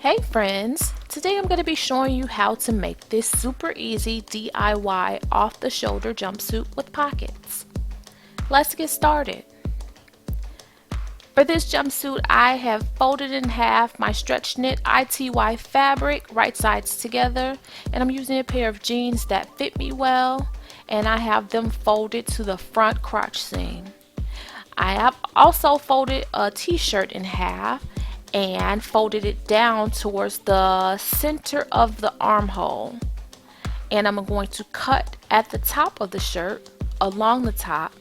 Hey friends, today I'm going to be showing you how to make this super easy DIY off the shoulder jumpsuit with pockets. Let's get started. For this jumpsuit I have folded in half my stretch knit ITY fabric right sides together, and I'm using a pair of jeans that fit me well, and I have them folded to the front crotch seam. I have also folded a t-shirt in half and folded it down towards the center of the armhole, and I'm going to cut at the top of the shirt along the top,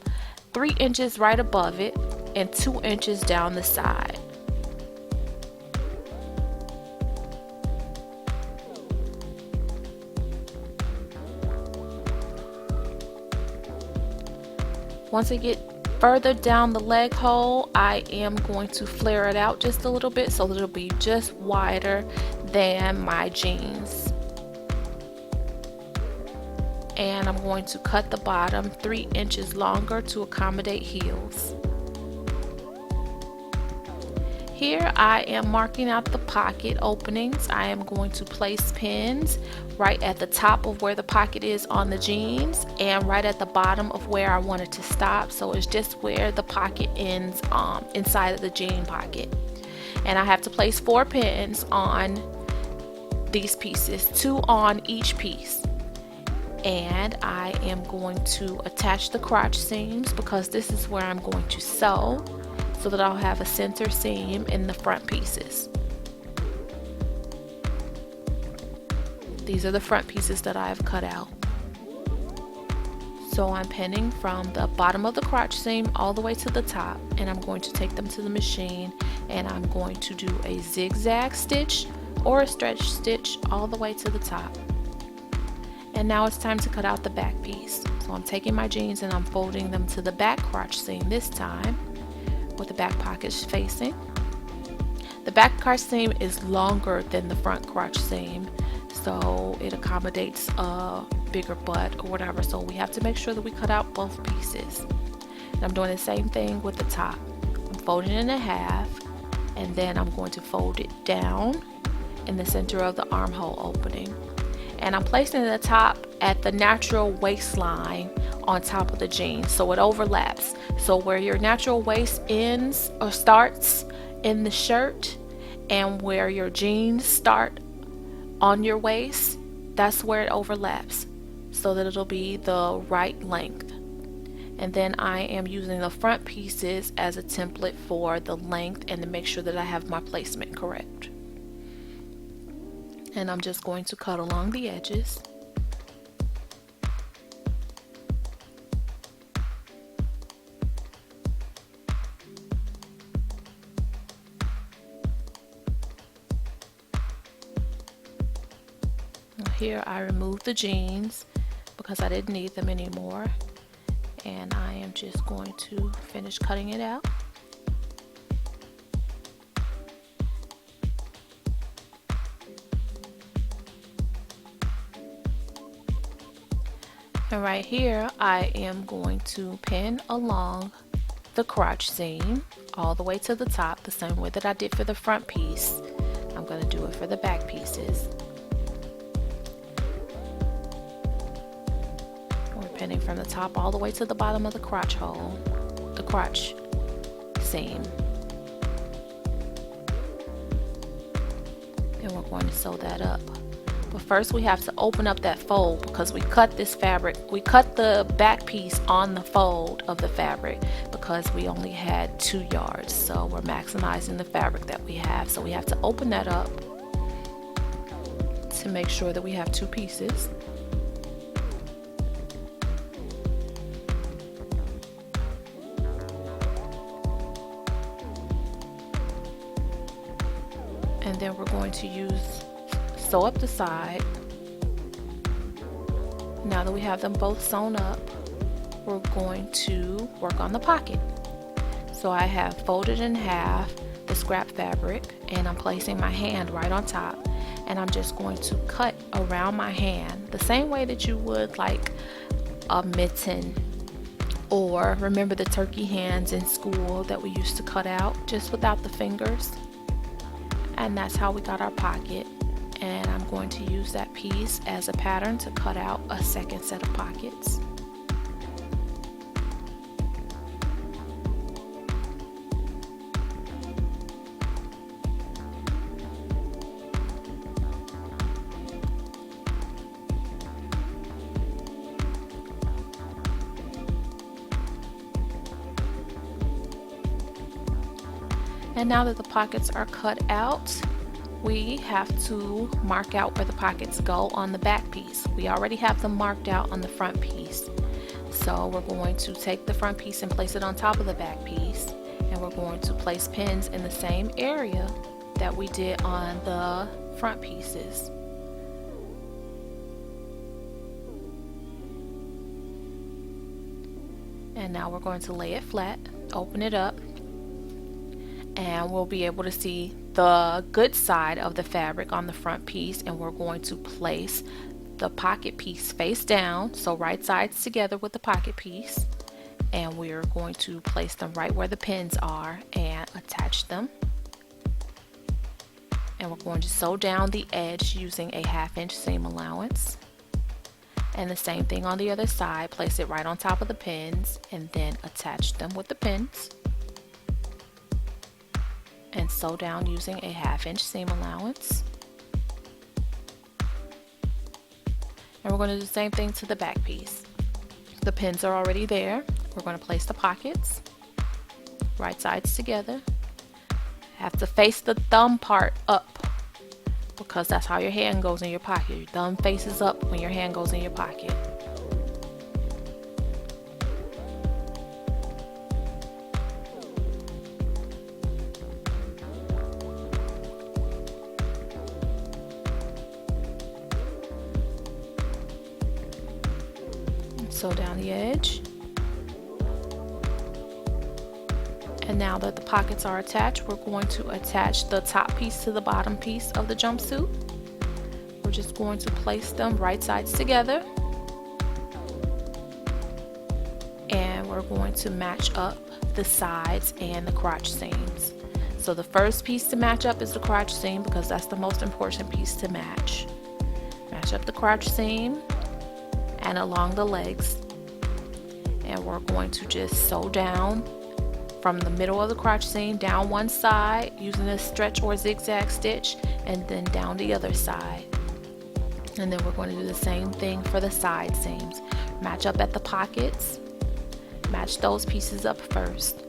3 inches right above it and 2 inches down the side. Once I get further down the leg hole, I am going to flare it out just a little bit so that it'll be just wider than my jeans. And I'm going to cut the bottom 3 inches longer to accommodate heels. Here I am marking out the pocket openings. I am going to place pins right at the top of where the pocket is on the jeans and right at the bottom of where I want it to stop, so it's just where the pocket ends inside of the jean pocket. And I have to place 4 pins on these pieces, 2 on each piece. And I am going to attach the crotch seams because this is where I'm going to sew, so that I'll have a center seam in the front pieces. These are the front pieces that I've cut out. So I'm pinning from the bottom of the crotch seam all the way to the top, and I'm going to take them to the machine and I'm going to do a zigzag stitch or a stretch stitch all the way to the top. And now it's time to cut out the back piece. So I'm taking my jeans and I'm folding them to the back crotch seam this time, with the back pockets facing. The back crotch seam is longer than the front crotch seam, so it accommodates a bigger butt or whatever, so we have to make sure that we cut out both pieces. And I'm doing the same thing with the top. I'm folding it in half, and then I'm going to fold it down in the center of the armhole opening, and I'm placing the top at the natural waistline on top of the jeans, so it overlaps. So where your natural waist ends or starts in the shirt and where your jeans start on your waist, that's where it overlaps, so that it'll be the right length. And then I am using the front pieces as a template for the length and to make sure that I have my placement correct. And I'm just going to cut along the edges. Here I removed the jeans because I didn't need them anymore, and I am just going to finish cutting it out. And right here I am going to pin along the crotch seam all the way to the top, the same way that I did for the front piece. I'm going to do it for the back pieces. Pinning from the top all the way to the bottom of the crotch hole, the crotch seam. And we're going to sew that up. But first we have to open up that fold because we cut this fabric, we cut the back piece on the fold of the fabric because we only had 2 yards. So we're maximizing the fabric that we have. So we have to open that up to make sure that we have 2 pieces. And then we're going to sew up the side. Now that we have them both sewn up, we're going to work on the pocket. So I have folded in half the scrap fabric, and I'm placing my hand right on top, and I'm just going to cut around my hand the same way that you would like a mitten, or remember the turkey hands in school that we used to cut out just without the fingers. And that's how we got our pocket. And I'm going to use that piece as a pattern to cut out a second set of pockets. And now that the pockets are cut out, we have to mark out where the pockets go on the back piece. We already have them marked out on the front piece. So we're going to take the front piece and place it on top of the back piece. And we're going to place pins in the same area that we did on the front pieces. And now we're going to lay it flat, open it up, and we'll be able to see the good side of the fabric on the front piece. And we're going to place the pocket piece face down, so right sides together with the pocket piece, and we're going to place them right where the pins are and attach them. And we're going to sew down the edge using a 1/2 inch seam allowance. And the same thing on the other side, place it right on top of the pins and then attach them with the pins. And sew down using a 1/2 inch seam allowance. And we're going to do the same thing to the back piece. The pins are already there. We're going to place the pockets right sides together. Have to face the thumb part up, because that's how your hand goes in your pocket. Your thumb faces up when your hand goes in your pocket. Sew down the edge. And now that the pockets are attached, we're going to attach the top piece to the bottom piece of the jumpsuit. We're just going to place them right sides together. And we're going to match up the sides and the crotch seams. So the first piece to match up is the crotch seam, because that's the most important piece to match. Match up the crotch seam and along the legs. And we're going to just sew down from the middle of the crotch seam down one side using a stretch or zigzag stitch, and then down the other side. And then we're going to do the same thing for the side seams. Match up at the pockets, match those pieces up first,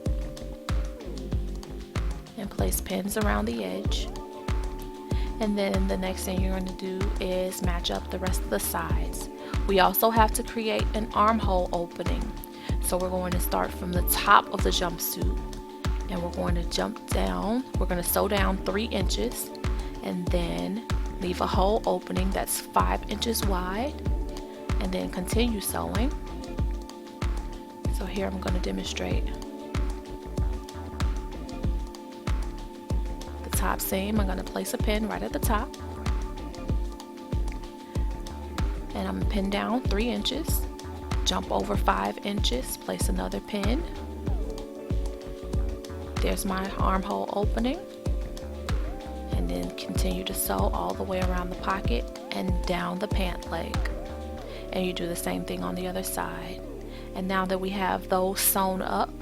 and place pins around the edge. And then the next thing you're going to do is match up the rest of the sides. We also have to create an armhole opening. So we're going to start from the top of the jumpsuit, and we're going to jump down. We're going to sew down 3 inches and then leave a hole opening that's 5 inches wide, and then continue sewing. So here I'm going to demonstrate the top seam. I'm going to place a pin right at the top, and I'm going to pin down 3 inches. Jump over 5 inches, place another pin. There's my armhole opening. And then continue to sew all the way around the pocket and down the pant leg. And you do the same thing on the other side. And now that we have those sewn up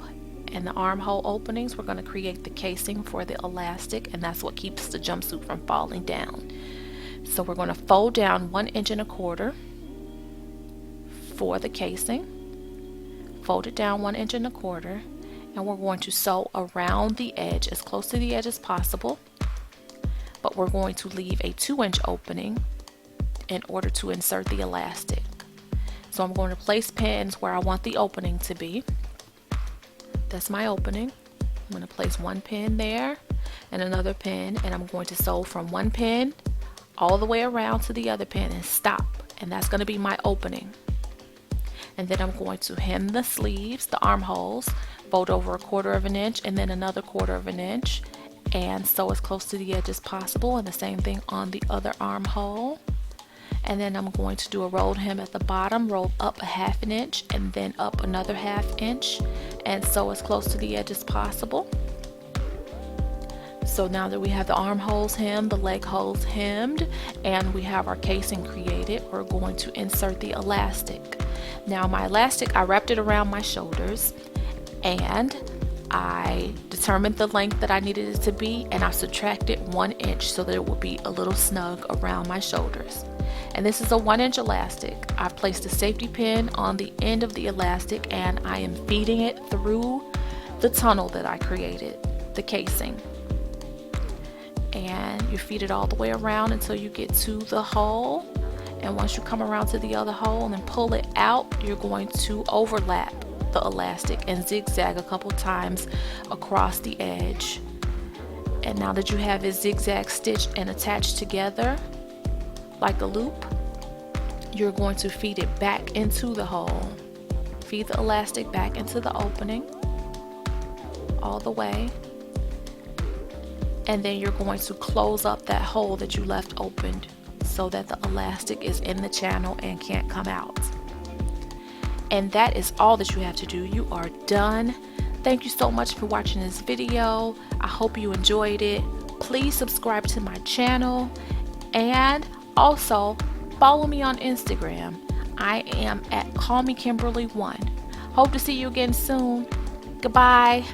and the armhole openings, we're going to create the casing for the elastic, and that's what keeps the jumpsuit from falling down. So we're going to fold down 1.25 inches for the casing. Fold it down 1.25 inches, and we're going to sew around the edge as close to the edge as possible, but we're going to leave a 2-inch opening in order to insert the elastic. So I'm going to place pins where I want the opening to be. That's my opening. I'm going to place 1 pin there and another pin, and I'm going to sew from 1 pin all the way around to the other pin and stop, and that's going to be my opening. And then I'm going to hem the sleeves, the armholes, fold over 1/4 inch and then another 1/4 inch, and sew as close to the edge as possible, and the same thing on the other armhole. And then I'm going to do a rolled hem at the bottom, roll up 1/2 inch and then up another 1/2 inch, and sew as close to the edge as possible. So now that we have the armholes hemmed, the leg holes hemmed, and we have our casing created, we're going to insert the elastic. Now my elastic, I wrapped it around my shoulders, and I determined the length that I needed it to be, and I subtracted 1 inch so that it will be a little snug around my shoulders. And this is a 1 inch elastic. I placed a safety pin on the end of the elastic, and I am feeding it through the tunnel that I created, the casing. And you feed it all the way around until you get to the hole. And once you come around to the other hole and pull it out, you're going to overlap the elastic and zigzag a couple times across the edge. And now that you have it zigzag stitched and attached together like a loop, you're going to feed it back into the hole. Feed the elastic back into the opening all the way, and then you're going to close up that hole that you left opened so that the elastic is in the channel and can't come out. And that is all that you have to do. You are done. Thank you so much for watching this video. I hope you enjoyed it. Please subscribe to my channel, and also follow me on Instagram. I am at callmekimberly1. Hope to see you again soon. Goodbye.